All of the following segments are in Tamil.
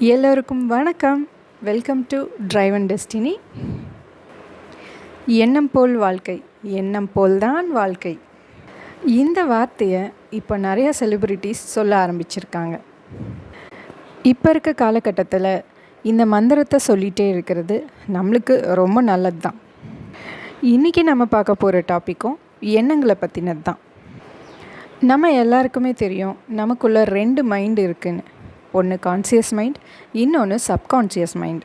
எல்லோருக்கும் வணக்கம். Welcome to drive and destiny. எண்ணம் போல் வாழ்க்கை, எண்ணம் போல் தான் வாழ்க்கை. இந்த வார்த்தையை இப்போ நிறைய செலிப்ரிட்டிஸ் சொல்ல ஆரம்பிச்சிருக்காங்க. இப்போ இருக்க காலகட்டத்தில் இந்த மந்திரத்தை சொல்லிகிட்டே இருக்கிறது நம்மளுக்கு ரொம்ப நல்லது தான். இன்றைக்கி நம்ம பார்க்க போகிற டாப்பிக்கும் எண்ணங்களை பற்றினது தான். நம்ம எல்லாருக்குமே தெரியும், நமக்குள்ளே 2 மைண்டு இருக்குன்னு. ஒன்று கான்சியஸ் மைண்ட், இன்னொன்று சப்கான்ஷியஸ் மைண்ட்.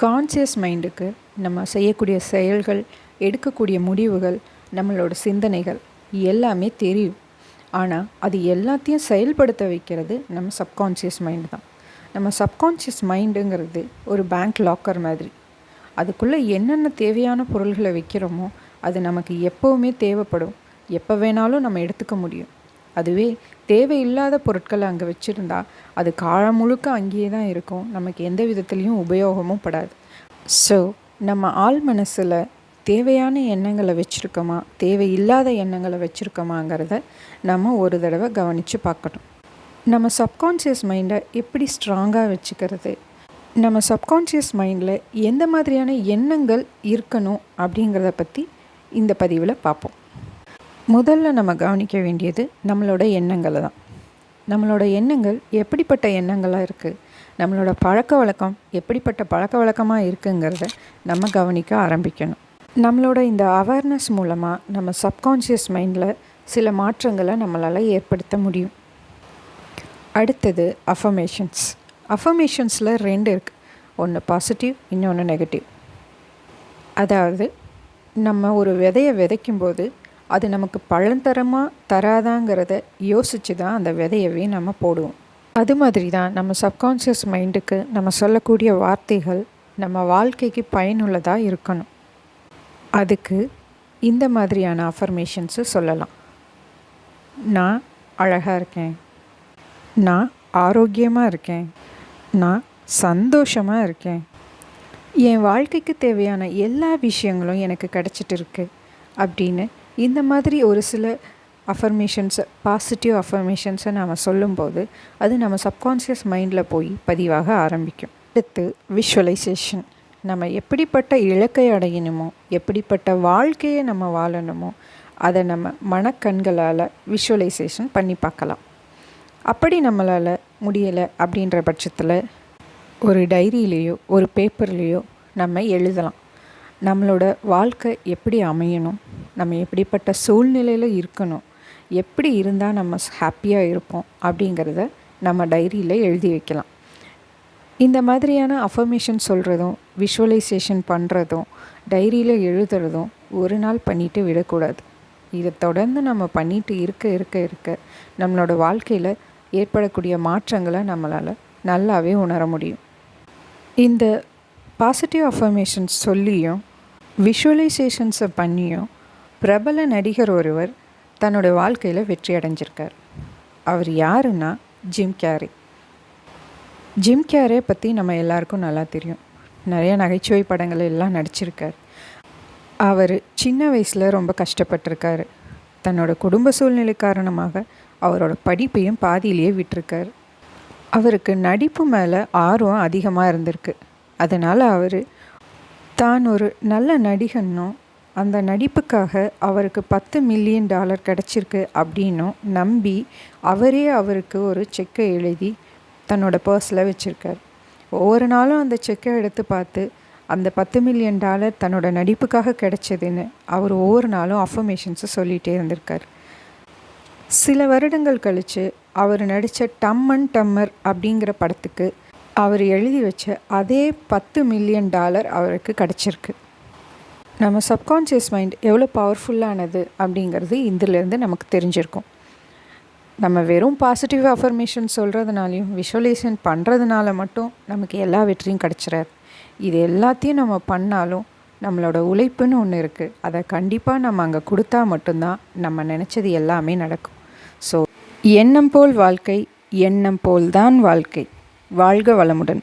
கான்சியஸ் மைண்டுக்கு நம்ம செய்யக்கூடிய செயல்கள், எடுக்கக்கூடிய முடிவுகள், நம்மளோட சிந்தனைகள் எல்லாமே தெரியும். ஆனால் அது எல்லாத்தையும் செயல்படுத்த வைக்கிறது நம்ம சப்கான்ஷியஸ் மைண்டு தான். நம்ம சப்கான்ஷியஸ் மைண்டுங்கிறது ஒரு பேங்க் லாக்கர் மாதிரி. அதுக்குள்ளே என்னென்ன தேவையான பொருள்களை வைக்கிறோமோ அது நமக்கு எப்போவுமே தேவைப்படும், எப்போ வேணாலும் நம்ம எடுத்துக்க முடியும். அதுவே தேவையில்லாத பொருட்களை அங்கே வச்சுருந்தா அது காலம் முழுக்க அங்கேயே தான் இருக்கும், நமக்கு எந்த விதத்துலேயும் உபயோகமும் படாது. ஸோ நம்ம ஆள் மனசில் தேவையான எண்ணங்களை வச்சுருக்கோமா, தேவையில்லாத எண்ணங்களை வச்சுருக்கோமாங்கிறத நம்ம ஒரு தடவை கவனித்து பார்க்கணும். நம்ம சப்கான்ஷியஸ் மைண்டை எப்படி ஸ்ட்ராங்காக வச்சுக்கிறது, நம்ம சப்கான்ஷியஸ் மைண்டில் எந்த மாதிரியான எண்ணங்கள் இருக்கணும் அப்படிங்கிறத பற்றி இந்த பதிவில் பார்ப்போம். முதல்ல நம்ம கவனிக்க வேண்டியது நம்மளோட எண்ணங்களை தான். நம்மளோட எண்ணங்கள் எப்படிப்பட்ட எண்ணங்களாக இருக்குது, நம்மளோட பழக்க வழக்கம் எப்படிப்பட்ட பழக்க வழக்கமாக இருக்குங்கிறத நம்ம கவனிக்க ஆரம்பிக்கணும். நம்மளோட இந்த அவேர்னஸ் மூலமாக நம்ம சப்கான்ஷியஸ் மைண்டில் சில மாற்றங்களை நம்மளால் ஏற்படுத்த முடியும். அடுத்தது அஃபர்மேஷன்ஸ். அஃபர்மேஷன்ஸில் 2 இருக்குது. ஒன்று பாசிட்டிவ், இன்னொன்று நெகட்டிவ். அதாவது நம்ம ஒரு விதையை விதைக்கும்போது அது நமக்கு பழந்தரமாக தராதாங்கிறத யோசித்து தான் அந்த விதையவே நம்ம போடுவோம். அது மாதிரி தான் நம்ம சப்கான்ஷியஸ் மைண்டுக்கு நம்ம சொல்லக்கூடிய வார்த்தைகள் நம்ம வாழ்க்கைக்கு பயனுள்ளதாக இருக்கணும். அதுக்கு இந்த மாதிரியான அஃபர்மேஷன்ஸு சொல்லலாம். நான் அழகாக இருக்கேன், நான் ஆரோக்கியமாக இருக்கேன், நான் சந்தோஷமாக இருக்கேன், என் வாழ்க்கைக்கு தேவையான எல்லா விஷயங்களும் எனக்கு கிடச்சிட்டு இருக்கு அப்படின்னு இந்த மாதிரி ஒரு சில அஃபர்மேஷன்ஸை, பாசிட்டிவ் அஃபர்மேஷன்ஸை நாம் சொல்லும்போது அது நம்ம சப்கான்ஷியஸ் மைண்டில் போய் பதிவாக ஆரம்பிக்கும். அடுத்து விஷுவலைசேஷன். நம்ம எப்படிப்பட்ட இலக்கை அடையணுமோ, எப்படிப்பட்ட வாழ்க்கையை நம்ம வாழணுமோ அதை நம்ம மனக்கண்களால் விஷுவலைசேஷன் பண்ணி பார்க்கலாம். அப்படி நம்மளால் முடியலை அப்படின்ற பட்சத்தில் ஒரு டைரியிலேயோ ஒரு பேப்பர்லேயோ நம்ம எழுதலாம். நம்மளோட வாழ்க்கை எப்படி அமையணும், நம்ம எப்படிப்பட்ட சூழ்நிலையில் இருக்கணும், எப்படி இருந்தால் நம்ம ஹாப்பியாக இருப்போம் அப்படிங்கிறத நம்ம டைரியில் எழுதி வைக்கலாம். இந்த மாதிரியான அஃபர்மேஷன் சொல்கிறதும் விஷுவலைசேஷன் பண்ணுறதும் டைரியில் எழுதுறதும் ஒரு நாள் பண்ணிவிட்டு விடக்கூடாது. இதை தொடர்ந்து நம்ம பண்ணிட்டு இருக்க நம்மளோட வாழ்க்கையில் ஏற்படக்கூடிய மாற்றங்களை நம்மளால் நல்லாவே உணர முடியும். இந்த பாசிட்டிவ் அஃபர்மேஷன்ஸ் சொல்லியும் விஷுவலைசேஷன்ஸை பண்ணியும் பிரபல நடிகர் ஒருவர் தன்னோட வாழ்க்கையில் வெற்றி அடைஞ்சிருக்கார். அவர் யாருன்னா ஜிம் கேரி. ஜிம் கேரை பற்றி நம்ம எல்லாருக்கும் நல்லா தெரியும். நிறைய நகைச்சுவை படங்கள் எல்லாம் நடிச்சிருக்கார். அவர் சின்ன வயசில் ரொம்ப கஷ்டப்பட்டிருக்காரு. தன்னோட குடும்ப சூழ்நிலை காரணமாக அவரோட படிப்பையும் பாதியிலேயே விட்டிருக்கார். அவருக்கு நடிப்பு மேலே ஆர்வம் அதிகமாக இருந்திருக்கு. அதனால் அவர் தான் ஒரு நல்ல நடிகனும் அந்த நடிப்புக்காக அவருக்கு $10 மில்லியன் கிடச்சிருக்கு அப்படின்னும் நம்பி அவருக்கு ஒரு செக்கை எழுதி தன்னோட பர்ஸில் வச்சுருக்கார். ஒவ்வொரு நாளும் அந்த செக்கை எடுத்து பார்த்து அந்த $10 மில்லியன் தன்னோட நடிப்புக்காக கிடைச்சதுன்னு அவர் ஒவ்வொரு நாளும் அஃபர்மேஷன்ஸை சொல்லிகிட்டே இருந்திருக்கார். சில வருடங்கள் கழித்து அவர் நடித்த டம் அண்ட் டம்மர் அப்படிங்கிற படத்துக்கு அவர் எழுதி வச்ச அதே $10 மில்லியன் அவருக்கு கிடச்சிருக்கு. நம்ம சப்கான்ஷியஸ் மைண்ட் எவ்வளோ பவர்ஃபுல்லானது அப்படிங்கிறது இதிலேருந்து நமக்கு தெரிஞ்சிருக்கும். நம்ம வெறும் பாசிட்டிவ் அஃபர்மேஷன் சொல்கிறதுனாலையும் விஷுவலைசேஷன் பண்ணுறதுனால மட்டும் நமக்கு எல்லா வெற்றியும் கிடச்சிடாது. இது எல்லாத்தையும் நம்ம பண்ணாலும் நம்மளோட உழைப்புன்னு ஒன்று இருக்குது. அதை கண்டிப்பாக நம்ம அங்கே கொடுத்தா மட்டும்தான் நம்ம நினச்சது எல்லாமே நடக்கும். ஸோ எண்ணம் போல் வாழ்க்கை, எண்ணம் போல் தான் வாழ்க்கை. வாழ்க வளமுடன்.